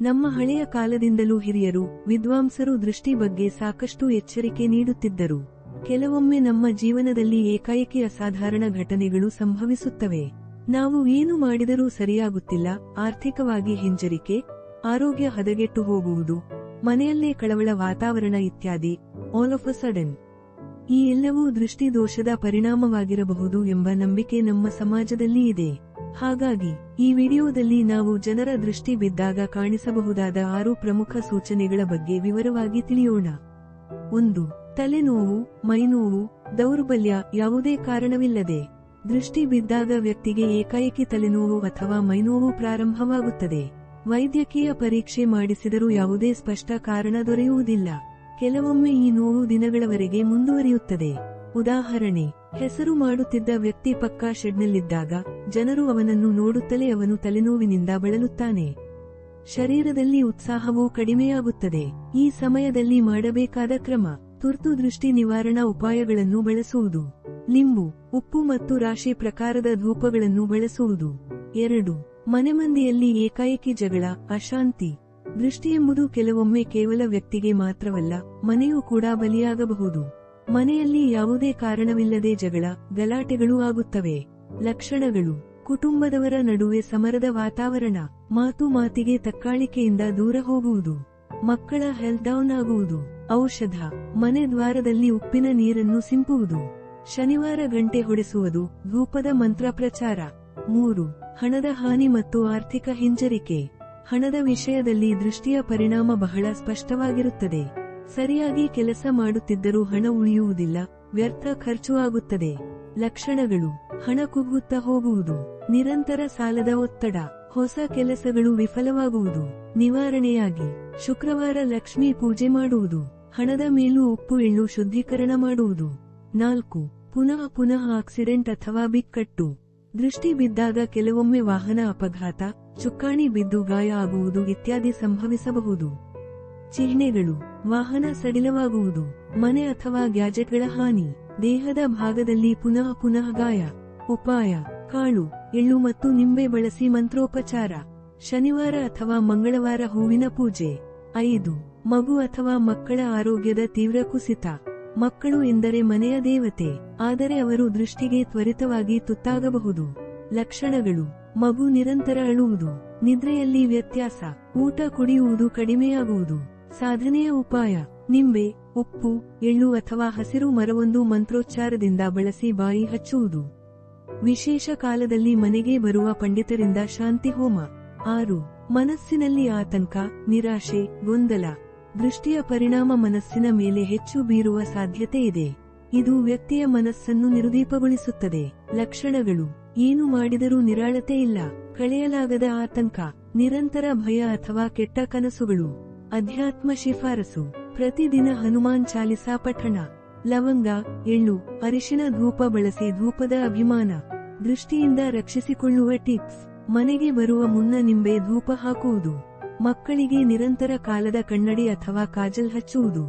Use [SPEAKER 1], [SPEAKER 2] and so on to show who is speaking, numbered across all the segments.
[SPEAKER 1] ನಮ್ಮ ಹಳೆಯ ಕಾಲದಿಂದಲೂ ಹಿರಿಯರು, ವಿದ್ವಾಂಸರು ದೃಷ್ಟಿ ಬಗ್ಗೆ ಸಾಕಷ್ಟು ಎಚ್ಚರಿಕೆ ನೀಡುತ್ತಿದ್ದರು. ಕೆಲವೊಮ್ಮೆ ನಮ್ಮ ಜೀವನದಲ್ಲಿ ಏಕಾಏಕಿ ಅಸಾಧಾರಣ ಘಟನೆಗಳು ಸಂಭವಿಸುತ್ತವೆ. ನಾವು ಏನು ಮಾಡಿದರೂ ಸರಿಯಾಗುತ್ತಿಲ್ಲ, ಆರ್ಥಿಕವಾಗಿ ಹಿಂಜರಿಕೆ, ಆರೋಗ್ಯ ಹದಗೆಟ್ಟು ಹೋಗುವುದು, ಮನೆಯಲ್ಲೇ ಕಳವಳ ವಾತಾವರಣ ಇತ್ಯಾದಿ. All of a sudden. ಈ ಎಲ್ಲವೂ ದೃಷ್ಟಿ ದೋಷದ ಪರಿಣಾಮವಾಗಿರಬಹುದು ಎಂಬ ನಂಬಿಕೆ ನಮ್ಮ ಸಮಾಜದಲ್ಲಿ ಇದೆ. ಹಾಗಾಗಿ ಈ ವಿಡಿಯೋದಲ್ಲಿ ನಾವು ಜನರ ದೃಷ್ಟಿ ಬಿದ್ದಾಗ ಕಾಣಿಸಬಹುದಾದ 6 ಪ್ರಮುಖ ಸೂಚನೆಗಳ ಬಗ್ಗೆ ವಿವರವಾಗಿ ತಿಳಿಯೋಣ. 1. ತಲೆನೋವು, ಮೈನೋವು, ದೌರ್ಬಲ್ಯ. ಯಾವುದೇ ಕಾರಣವಿಲ್ಲದೆ ದೃಷ್ಟಿ ಬಿದ್ದಾಗ ವ್ಯಕ್ತಿಗೆ ಏಕಾಏಕಿ ತಲೆನೋವು ಅಥವಾ ಮೈನೋವು ಪ್ರಾರಂಭವಾಗುತ್ತದೆ. ವೈದ್ಯಕೀಯ ಪರೀಕ್ಷೆ ಮಾಡಿಸಿದರೂ ಯಾವುದೇ ಸ್ಪಷ್ಟ ಕಾರಣ ದೊರೆಯುವುದಿಲ್ಲ. ಕೆಲವೊಮ್ಮೆ ಈ ನೋವು ದಿನಗಳವರೆಗೆ ಮುಂದುವರಿಯುತ್ತದೆ. ಉದಾಹರಣೆ: ಹೆಸರು ಮಾಡುತ್ತಿದ್ದ ವ್ಯಕ್ತಿ ಪಕ್ಕಾ ಶೆಡ್ನಲ್ಲಿದ್ದಾಗ ಜನರು ಅವನನ್ನು ನೋಡುತ್ತಲೇ ಅವನು ತಲೆನೋವಿನಿಂದ ಬಳಲುತ್ತಾನೆ. ಶರೀರದಲ್ಲಿ ಉತ್ಸಾಹವೂ ಕಡಿಮೆಯಾಗುತ್ತದೆ. ಈ ಸಮಯದಲ್ಲಿ ಮಾಡಬೇಕಾದ ಕ್ರಮ: ತುರ್ತು ದೃಷ್ಟಿ ನಿವಾರಣಾ ಉಪಾಯಗಳನ್ನು ಬಳಸುವುದು. ಲಿಂಬು, ಉಪ್ಪು ಮತ್ತು ರಾಶಿ ಪ್ರಕಾರದ ಧೂಪಗಳನ್ನು ಬಳಸುವುದು. 2. ಮನೆಮಂದಿಯಲ್ಲಿ ಏಕಾಏಕಿ ಜಗಳ, ಅಶಾಂತಿ. ದೃಷ್ಟಿಯೆಂಬುದು ಕೆಲವೊಮ್ಮೆ ಕೇವಲ ವ್ಯಕ್ತಿಗೆ ಮಾತ್ರವಲ್ಲ, ಮನೆಯೂ ಕೂಡ ಬಲಿಯಾಗಬಹುದು. ಮನೆಯಲ್ಲಿ ಯಾವುದೇ ಕಾರಣವಿಲ್ಲದೆ ಜಗಳ, ಗಲಾಟೆಗಳೂ ಆಗುತ್ತವೆ. ಲಕ್ಷಣಗಳು: ಕುಟುಂಬದವರ ನಡುವೆ ಸಮರದ ವಾತಾವರಣ, ಮಾತು ಮಾತಿಗೆ ತಕ್ಕಾಳಿಕೆಯಿಂದ ದೂರ ಹೋಗುವುದು, ಮಕ್ಕಳ ಹೆಲ್ತ್ ಡೌನ್ ಆಗುವುದು. ಔಷಧ: ಮನೆ ದ್ವಾರದಲ್ಲಿ ಉಪ್ಪಿನ ನೀರನ್ನು ಸಿಂಪುವುದು, ಶನಿವಾರ ಗಂಟೆ ಹೊಡೆಸುವುದು, ಧೂಪದ ಮಂತ್ರ ಪ್ರಚಾರ. 3. ಹಣದ ಹಾನಿ ಮತ್ತು ಆರ್ಥಿಕ ಹಿಂಜರಿಕೆ. ಹಣದ ವಿಷಯದಲ್ಲಿ ದೃಷ್ಟಿಯ ಪರಿಣಾಮ ಬಹಳ ಸ್ಪಷ್ಟವಾಗಿರುತ್ತದೆ. ಸರಿಯಾಗಿ ಕೆಲಸ ಮಾಡುತ್ತಿದ್ದರೂ ಹಣ ಉಳಿಯುವುದಿಲ್ಲ, ವ್ಯರ್ಥ ಖರ್ಚು ಆಗುತ್ತದೆ. ಲಕ್ಷಣಗಳು: ಹಣ ಕುಗ್ಗುತ್ತಾ ಹೋಗುವುದು, ನಿರಂತರ ಸಾಲದ ಒತ್ತಡ, ಹೊಸ ಕೆಲಸಗಳು ವಿಫಲವಾಗುವುದು. ನಿವಾರಣೆಯಾಗಿ ಶುಕ್ರವಾರ ಲಕ್ಷ್ಮೀ ಪೂಜೆ ಮಾಡುವುದು, ಹಣದ ಮೇಲೂ ಉಪ್ಪು ಎಳ್ಳು ಶುದ್ಧೀಕರಣ ಮಾಡುವುದು. 4. ಪುನಃ ಆಕ್ಸಿಡೆಂಟ್ ಅಥವಾ ಬಿಕ್ಕಟ್ಟು. ದೃಷ್ಟಿ ಬಿದ್ದಾಗ ಕೆಲವೊಮ್ಮೆ ವಾಹನ ಅಪಘಾತ, ಚುಕ್ಕಾಣಿ ಬಿದ್ದು ಗಾಯ ಆಗುವುದು ಇತ್ಯಾದಿ ಸಂಭವಿಸಬಹುದು. ಚಿಹ್ನೆಗಳು: ವಾಹನ ಸಡಿಲವಾಗುವುದು, ಮನೆ ಅಥವಾ ಗ್ಯಾಜೆಟ್ಗಳ ಹಾನಿ, ದೇಹದ ಭಾಗದಲ್ಲಿ ಪುನಃ ಗಾಯ. ಉಪಾಯ: ಕಾಳು, ಎಳ್ಳು ಮತ್ತು ನಿಂಬೆ ಬಳಸಿ ಮಂತ್ರೋಪಚಾರ, ಶನಿವಾರ ಅಥವಾ ಮಂಗಳವಾರ ಹೂವಿನ ಪೂಜೆ. 5. ಮಗು ಅಥವಾ ಮಕ್ಕಳ ಆರೋಗ್ಯದ ತೀವ್ರ ಕುಸಿತ. ಮಕ್ಕಳು ಎಂದರೆ ಮನೆಯ ದೇವತೆ, ಆದರೆ ಅವರು ದೃಷ್ಟಿಗೆ ತ್ವರಿತವಾಗಿ ತುತ್ತಾಗಬಹುದು. ಲಕ್ಷಣಗಳು: ಮಗು ನಿರಂತರ ಅಳುವುದು, ನಿದ್ರೆಯಲ್ಲಿ ವ್ಯತ್ಯಾಸ, ಊಟ ಕುಡಿಯುವುದು ಕಡಿಮೆಯಾಗುವುದು. ಸಾಧನೆಯ ಉಪಾಯ: ನಿಂಬೆ, ಉಪ್ಪು, ಎಳ್ಳು ಅಥವಾ ಹಸಿರು ಮರವೊಂದು ಮಂತ್ರೋಚ್ಚಾರದಿಂದ ಬಳಸಿ ಬಾಯಿ ಹಚ್ಚುವುದು. ವಿಶೇಷ ಕಾಲದಲ್ಲಿ ಮನೆಗೆ ಬರುವ ಪಂಡಿತರಿಂದ ಶಾಂತಿ ಹೋಮ. 6. ಮನಸ್ಸಿನಲ್ಲಿ ಆತಂಕ, ನಿರಾಶೆ, ಗೊಂದಲ. ದೃಷ್ಟಿಯ ಪರಿಣಾಮ ಮನಸ್ಸಿನ ಮೇಲೆ ಹೆಚ್ಚು ಬೀರುವ ಸಾಧ್ಯತೆ ಇದೆ. ಇದು ವ್ಯಕ್ತಿಯ ಮನಸ್ಸನ್ನು ನಿರ್ದೀಪಗೊಳಿಸುತ್ತದೆ. ಲಕ್ಷಣಗಳು: ಏನು ಮಾಡಿದರೂ ನಿರಾಳತೆ ಇಲ್ಲ, ಕಳೆಯಲಾಗದ ಆತಂಕ, ನಿರಂತರ ಭಯ ಅಥವಾ ಕೆಟ್ಟ ಕನಸುಗಳು. ಅಧ್ಯಾತ್ಮ ಶಿಫಾರಸು: ಪ್ರತಿದಿನ ಹನುಮಾನ್ ಚಾಲಿಸಾ ಪಠಣ, ಲವಂಗ, ಎಳ್ಳು, ಅರಿಶಿಣ ಧೂಪ ಬಳಸಿ ಧೂಪದ ಅಭಿಮಾನ. ದೃಷ್ಟಿಯಿಂದ ರಕ್ಷಿಸಿಕೊಳ್ಳುವ ಟಿಪ್ಸ್: ಮನೆಗೆ ಬರುವ ಮುನ್ನ ನಿಂಬೆ ಧೂಪ ಹಾಕುವುದು, ಮಕ್ಕಳಿಗೆ ನಿರಂತರ ಕಾಲದ ಕನ್ನಡಿ ಅಥವಾ ಕಾಜಲ್ ಹಚ್ಚುವುದು,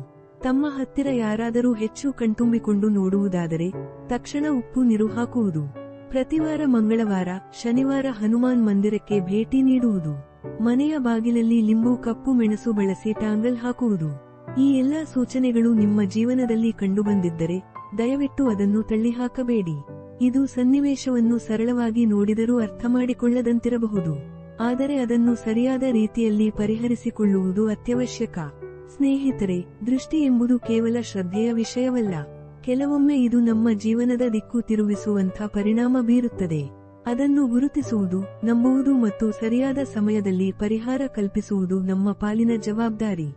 [SPEAKER 1] ತಮ್ಮ ಹತ್ತಿರ ಯಾರಾದರೂ ಹೆಚ್ಚು ಕಣ್ತುಂಬಿಕೊಂಡು ನೋಡುವುದಾದರೆ ತಕ್ಷಣ ಉಪ್ಪು ನೀರು ಹಾಕುವುದು, ಪ್ರತಿವಾರ ಮಂಗಳವಾರ, ಶನಿವಾರ ಹನುಮಾನ್ ಮಂದಿರಕ್ಕೆ ಭೇಟಿ ನೀಡುವುದು, ಮನೆಯ ಬಾಗಿಲಲ್ಲಿ ಲಿಂಬು ಕಪ್ಪು ಮೆಣಸು ಬಳಸಿ ಟಾಂಗಲ್ ಹಾಕುವುದು. ಈ ಎಲ್ಲಾ ಸೂಚನೆಗಳು ನಿಮ್ಮ ಜೀವನದಲ್ಲಿ ಕಂಡುಬಂದಿದ್ದರೆ ದಯವಿಟ್ಟು ಅದನ್ನು ತಳ್ಳಿಹಾಕಬೇಡಿ. ಇದು ಸನ್ನಿವೇಶವನ್ನು ಸರಳವಾಗಿ ನೋಡಿದರೂ ಅರ್ಥಮಾಡಿಕೊಳ್ಳದಂತಿರಬಹುದು, ಆದರೆ ಅದನ್ನು ಸರಿಯಾದ ರೀತಿಯಲ್ಲಿ ಪರಿಹರಿಸಿಕೊಳ್ಳುವುದು ಅತ್ಯವಶ್ಯಕ. ಸ್ನೇಹಿತರೆ, ದೃಷ್ಟಿ ಎಂಬುದು ಕೇವಲ ಶ್ರದ್ಧೆಯ ವಿಷಯವಲ್ಲ. ಕೆಲವೊಮ್ಮೆ ಇದು ನಮ್ಮ ಜೀವನದ ದಿಕ್ಕು ತಿರುಗಿಸುವಂಥ ಪರಿಣಾಮ ಬೀರುತ್ತದೆ. ಅದನ್ನು ಗುರುತಿಸುವುದು, ನಂಬುವುದು ಮತ್ತು ಸರಿಯಾದ ಸಮಯದಲ್ಲಿ ಪರಿಹಾರ ಕಲ್ಪಿಸುವುದು ನಮ್ಮ ಪಾಲಿನ ಜವಾಬ್ದಾರಿ.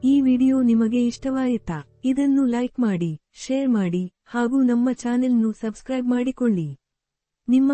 [SPEAKER 1] ಈ ವಿಡಿಯೋ ನಿಮಗೆ ಇಷ್ಟವಾಯಿತಾ? ಇದನ್ನು ಲೈಕ್ ಮಾಡಿ, ಶೇರ್ ಮಾಡಿ ಹಾಗೂ ನಮ್ಮ ಚಾನೆಲ್ನ್ನು ಸಬ್ಸ್ಕ್ರೈಬ್ ಮಾಡಿಕೊಳ್ಳಿ. ನಿಮ್ಮ